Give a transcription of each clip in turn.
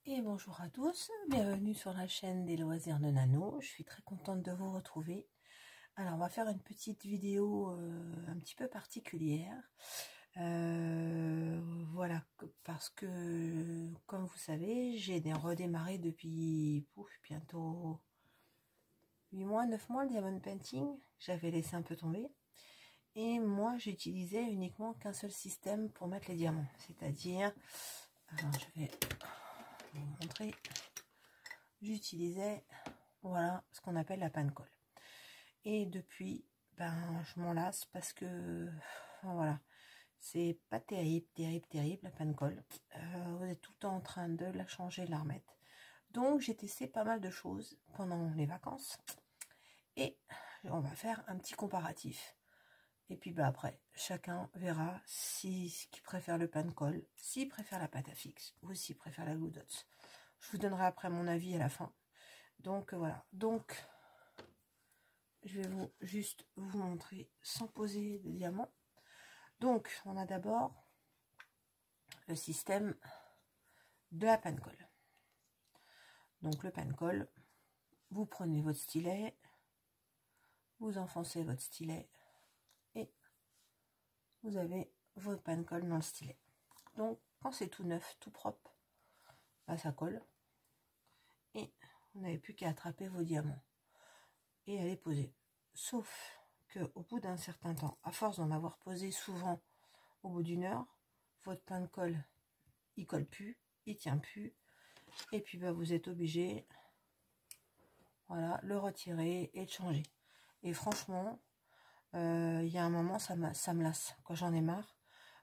Et bonjour à tous, bienvenue sur la chaîne des loisirs de Nano. Je suis très contente de vous retrouver. Alors on va faire une petite vidéo un petit peu particulière. Voilà, parce que comme vous savez, j'ai redémarré depuis bientôt 8 mois, 9 mois le diamond painting. J'avais laissé un peu tomber. Et moi j'utilisais uniquement qu'un seul système pour mettre les diamants. C'est-à-dire, alors je vais vous montrer, j'utilisais voilà ce qu'on appelle la panne-colle. Et depuis, je m'en lasse parce que voilà, c'est pas terrible la panne-colle. Vous êtes tout le temps en train de la changer, de la remettre. Donc j'ai testé pas mal de choses pendant les vacances et on va faire un petit comparatif. Et puis après, chacun verra s'il préfère le panne-colle, s'il préfère la pâte à fixe ou s'il préfère la glue dots. Je vous donnerai après mon avis à la fin. Donc voilà. Donc je vais juste vous montrer sans poser de diamants. Donc on a d'abord le système de la panne-colle. Donc le panne-colle, vous prenez votre stylet, vous enfoncez votre stylet et vous avez votre panne-colle dans le stylet. Donc quand c'est tout neuf, tout propre, ça colle et vous n'avez plus qu'à attraper vos diamants et à les poser. Sauf que au bout d'un certain temps, à force d'en avoir posé souvent, au bout d'une heure, votre panne-colle il colle plus, il tient plus, et puis vous êtes obligé, voilà, le retirer et de changer. Et franchement, il y a un moment ça me lasse quand j'en ai marre.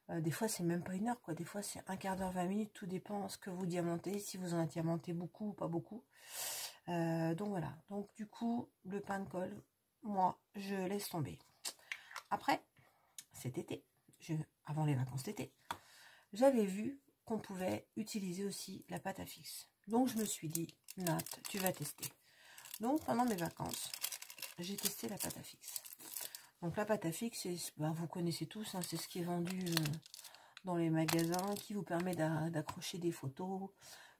Des fois c'est même pas une heure quoi, des fois c'est un quart d'heure, 20 minutes, tout dépend ce que vous diamantez, si vous en diamantez beaucoup ou pas beaucoup. Donc voilà, donc du coup le panne-colle, moi je laisse tomber. Après cet été, avant les vacances d'été, j'avais vu qu'on pouvait utiliser aussi la pâte à fixe. Donc je me suis dit, Nat, tu vas tester. Donc pendant mes vacances, j'ai testé la pâte à fixe. Donc la pâte à fixe, vous connaissez tous, hein, c'est ce qui est vendu dans les magasins, qui vous permet d'accrocher des photos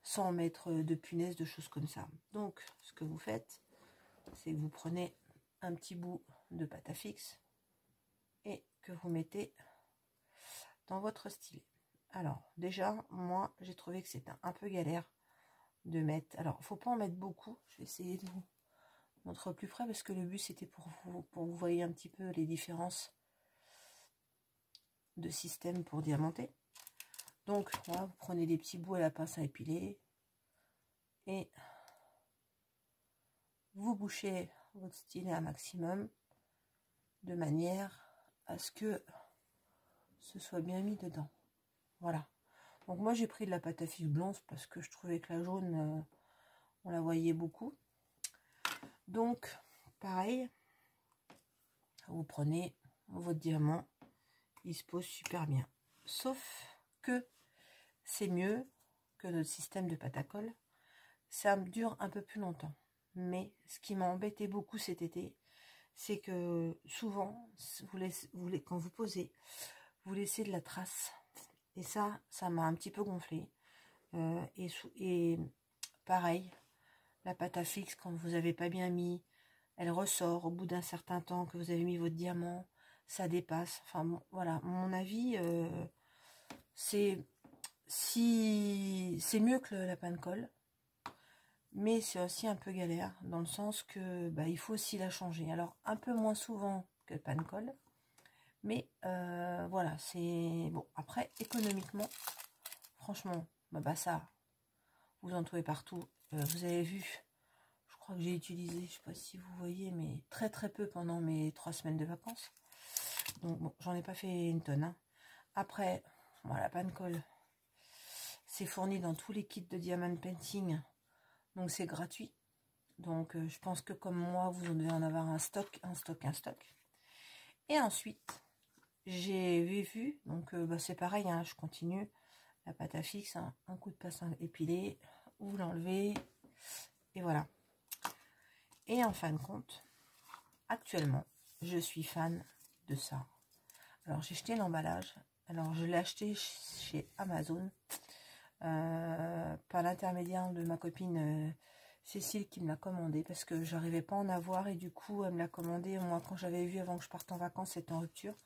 sans mettre de punaises, de choses comme ça. Donc ce que vous faites, c'est que vous prenez un petit bout de pâte à fixe et que vous mettez dans votre stylet. Alors déjà, moi j'ai trouvé que c'était un peu galère de mettre. Alors il faut pas en mettre beaucoup. Je vais essayer de vous montrer plus près parce que le but c'était pour vous voyez un petit peu les différences de système pour diamanter. Donc voilà, vous prenez des petits bouts à la pince à épiler et vous bouchez votre stylet un maximum de manière à ce que ce soit bien mis dedans. Voilà. Donc moi j'ai pris de la pâte à fixe blanche parce que je trouvais que la jaune on la voyait beaucoup. Donc pareil, vous prenez votre diamant, il se pose super bien. Sauf que c'est mieux que notre système de pâte à colle. Ça me dure un peu plus longtemps. Mais ce qui m'a embêté beaucoup cet été, c'est que souvent, quand vous posez, vous laissez de la trace. Et ça m'a un petit peu gonflé. Et pareil, la pâte à fixe, quand vous n'avez pas bien mis, elle ressort au bout d'un certain temps que vous avez mis votre diamant, ça dépasse. Enfin bon, voilà, mon avis, c'est mieux que la panne-colle, mais c'est aussi un peu galère dans le sens que il faut aussi la changer. Alors un peu moins souvent que panne-colle, mais voilà, c'est bon. Après économiquement, franchement, ça vous en trouvez partout. Vous avez vu, je crois que j'ai utilisé, je sais pas si vous voyez, mais très peu pendant mes 3 semaines de vacances. Donc bon, j'en ai pas fait une tonne. Hein. Après, voilà, la panne-colle, c'est fourni dans tous les kits de diamond painting, donc c'est gratuit. Donc je pense que comme moi, vous devez en avoir un stock. Et ensuite, j'ai vu, donc c'est pareil, hein, je continue. La pâte à fixe, hein, un coup de pince épilé, vous l'enlevez, et voilà. Et en fin de compte, actuellement, je suis fan de ça. Alors j'ai jeté l'emballage. Alors je l'ai acheté chez Amazon, pas par l'intermédiaire de ma copine Cécile qui me l'a commandé parce que j'arrivais pas à en avoir et du coup elle me l'a commandé. Moi quand j'avais vu avant que je parte en vacances c'était en rupture.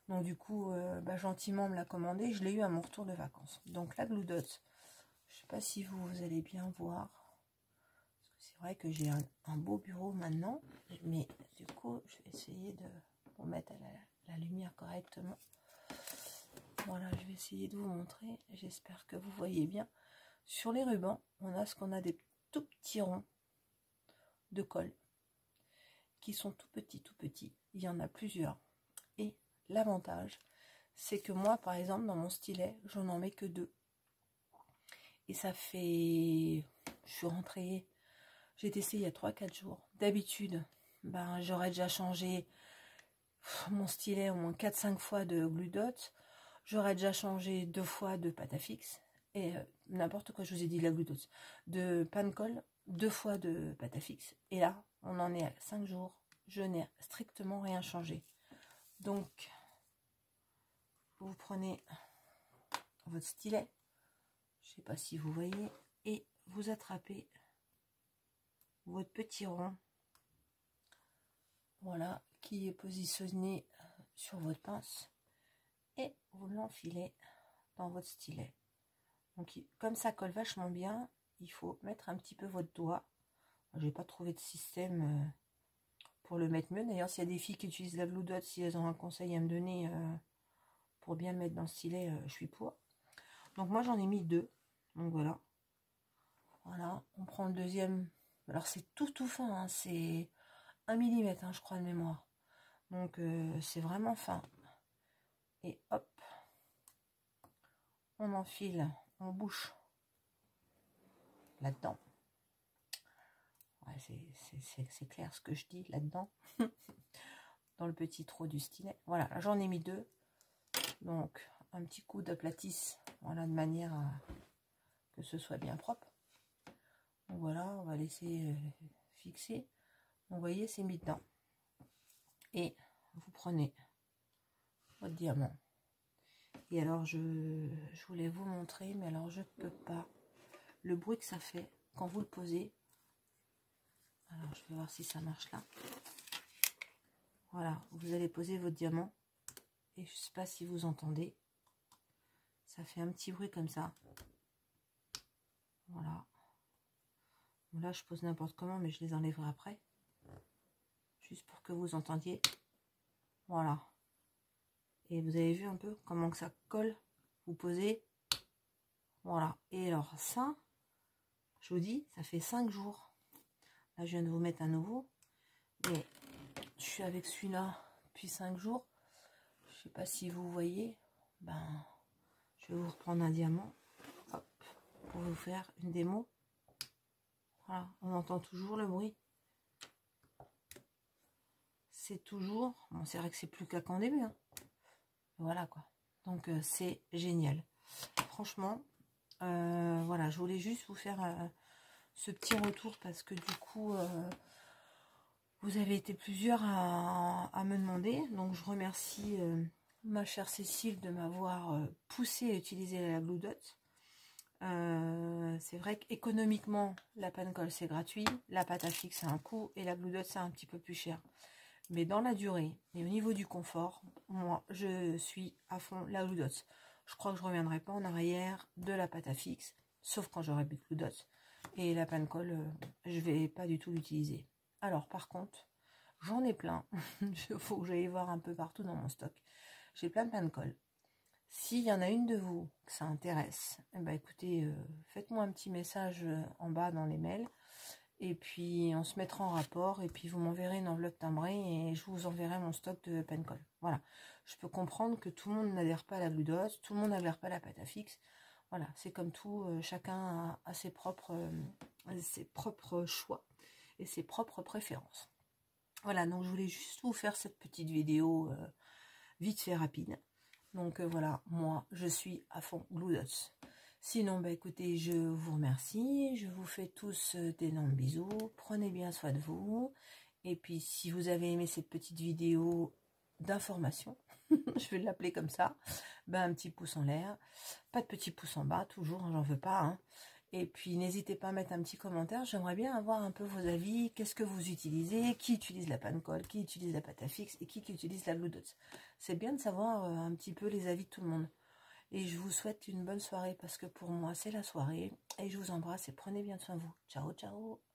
Donc du coup gentiment on me l'a commandé. Je l'ai eu à mon retour de vacances. Donc la Glue Dot, je sais pas si vous allez bien voir. C'est vrai que j'ai un beau bureau maintenant. Mais du coup je vais essayer de vous mettre à la lumière correctement. Voilà, je vais essayer de vous montrer. J'espère que vous voyez bien. Sur les rubans, on a ce qu'on a des tout petits ronds de colle qui sont tout petits, tout petits. Il y en a plusieurs. Et l'avantage, c'est que moi, par exemple, dans mon stylet, je n'en mets que 2. Et ça fait... Je suis rentrée... J'ai testé il y a 3-4 jours. D'habitude, ben, j'aurais déjà changé mon stylet au moins 4-5 fois de Glue Dot. J'aurais déjà changé 2 fois de pâte à fixe. Et n'importe quoi, je vous ai dit la Glue Dot. De pan-colle, 2 fois de pâte à fixe. Et là, on en est à 5 jours. Je n'ai strictement rien changé. Donc, vous prenez votre stylet. Je ne sais pas si vous voyez. Et vous attrapez votre petit rond. Voilà, qui est positionné sur votre pince. Et vous l'enfilez dans votre stylet. Donc comme ça colle vachement bien, il faut mettre un petit peu votre doigt. Je n'ai pas trouvé de système pour le mettre mieux. D'ailleurs, s'il y a des filles qui utilisent la Glue Dot, si elles ont un conseil à me donner pour bien le mettre dans le stylet, je suis pour. Donc moi j'en ai mis 2. Donc voilà. Voilà, on prend le deuxième. Alors c'est tout fin, hein, c'est 1 mm, hein, je crois de mémoire. Donc c'est vraiment fin. Et hop, on enfile, on bouche là-dedans. Ouais, c'est clair ce que je dis là-dedans. Dans le petit trou du stylet. Voilà, j'en ai mis 2. Donc un petit coup d'aplatisse, voilà, de manière à que ce soit bien propre. Donc voilà, on va laisser fixer. Donc, vous voyez, c'est mis dedans. Et vous prenez votre diamant. Et alors, je voulais vous montrer, mais alors je ne peux pas. Le bruit que ça fait quand vous le posez. Alors, je vais voir si ça marche là. Voilà, vous allez poser votre diamant. Et je ne sais pas si vous entendez. Ça fait un petit bruit comme ça. Voilà. Là, je pose n'importe comment, mais je les enlèverai après. Juste pour que vous entendiez. Voilà. Et vous avez vu un peu comment que ça colle. Vous posez. Voilà. Et alors ça, je vous dis, ça fait 5 jours. Là, je viens de vous mettre un nouveau. Mais je suis avec celui-là depuis 5 jours. Je sais pas si vous voyez. Ben, je vais vous reprendre un diamant. Hop. Pour vous faire une démo. Voilà. On entend toujours le bruit. C'est toujours... Bon, c'est vrai que c'est plus qu'à qu'en début. Hein. Voilà quoi. Donc, c'est génial. Franchement, voilà, je voulais juste vous faire ce petit retour parce que du coup, vous avez été plusieurs à me demander. Donc, je remercie ma chère Cécile de m'avoir poussé à utiliser la Glue Dot. C'est vrai qu'économiquement, la pan-colle, c'est gratuit. La pâte à fixe, c'est un coût. Et la Glue Dot, c'est un petit peu plus cher. Mais dans la durée et au niveau du confort, moi, je suis à fond la Glue Dot. Je crois que je ne reviendrai pas en arrière de la pâte à fixe, sauf quand j'aurai plus de Glue Dot. Et la pan-colle, je vais pas du tout l'utiliser. Alors, par contre, j'en ai plein. Il faut que j'aille voir un peu partout dans mon stock. J'ai plein de pan-colle. S'il y en a une de vous que ça intéresse, eh ben, écoutez, faites-moi un petit message en bas dans les mails. Et puis, on se mettra en rapport. Et puis, vous m'enverrez une enveloppe timbrée et je vous enverrai mon stock de pan-colle. Voilà. Je peux comprendre que tout le monde n'adhère pas à la Glue Dot. Tout le monde n'adhère pas à la pâte à fixe. Voilà. C'est comme tout. Chacun a ses propres choix et ses propres préférences. Voilà. Donc, je voulais juste vous faire cette petite vidéo vite fait rapide. Donc, voilà. Moi, je suis à fond Glue Dots. Sinon, bah écoutez, je vous remercie. Je vous fais tous d'énormes bisous. Prenez bien soin de vous. Et puis, si vous avez aimé cette petite vidéo d'information, je vais l'appeler comme ça, bah, un petit pouce en l'air. Pas de petit pouce en bas, toujours, j'en veux pas. Hein. Et puis, n'hésitez pas à mettre un petit commentaire. J'aimerais bien avoir un peu vos avis. Qu'est-ce que vous utilisez? Qui utilise la panne-colle? Qui utilise la pâte à fixe? Et qui utilise la Blue Dots? C'est bien de savoir un petit peu les avis de tout le monde. Et je vous souhaite une bonne soirée parce que pour moi, c'est la soirée. Et je vous embrasse et prenez bien soin de vous. Ciao, ciao!